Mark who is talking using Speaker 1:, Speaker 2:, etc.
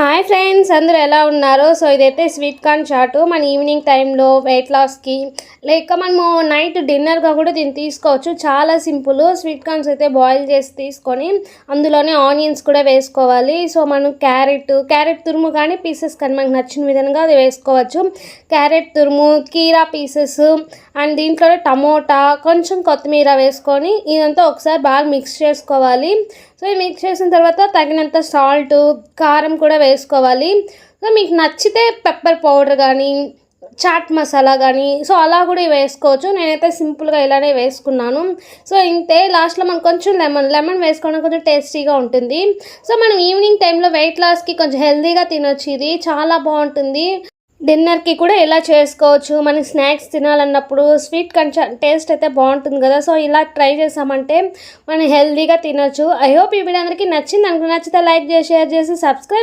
Speaker 1: Hi friends, అందరూ ఎలా ఉన్నారు? సో ఇదైతే స్వీట్ కార్న్ చాట్ మన ఈవినింగ్ టైంలో వెయిట్ లాస్కి లేక మనము నైట్ డిన్నర్గా కూడా దీన్ని తీసుకోవచ్చు. చాలా సింపుల్. స్వీట్ కార్న్స్ అయితే బాయిల్ చేసి తీసుకొని అందులోనే ఆనియన్స్ కూడా వేసుకోవాలి. సో మనం క్యారెట్ తురుము కానీ పీసెస్ కానీ మనకు నచ్చిన విధంగా అది వేసుకోవచ్చు. క్యారెట్ తురుము, కీరా పీసెస్ అండ్ దీంట్లోనే టమోటా, కొంచెం కొత్తిమీర వేసుకొని ఇదంతా ఒకసారి బాగా మిక్స్ చేసుకోవాలి. సో ఈ మిక్స్ చేసిన తర్వాత తగినంత సాల్ట్, కారం కూడా వేసుకోవాలి. సో మీకు నచ్చితే పెప్పర్ పౌడర్ కానీ చాట్ మసాలా కానీ సో అలా కూడా వేసుకోవచ్చు. నేనైతే సింపుల్గా ఇలానే వేసుకున్నాను. సో ఇంతే. లాస్ట్లో మనం కొంచెం లెమన్ వేసుకోవడం కొంచెం టేస్టీగా ఉంటుంది. సో మనం ఈవినింగ్ టైంలో వెయిట్ లాస్కి కొంచెం హెల్తీగా తినొచ్చు. ఇది చాలా బాగుంటుంది. డిన్నర్కి కూడా ఇలా చేసుకోవచ్చు. మనకి స్నాక్స్ తినాలన్నప్పుడు స్వీట్ కొంచెం టేస్ట్ అయితే బాగుంటుంది కదా. సో ఇలా ట్రై చేసామంటే మనం హెల్తీగా తినొచ్చు. ఐ హోప్ ఈ వీడియో అందరికీ నచ్చింది. నచ్చితే లైక్ చేసి, షేర్ చేసి, సబ్స్క్రైబ్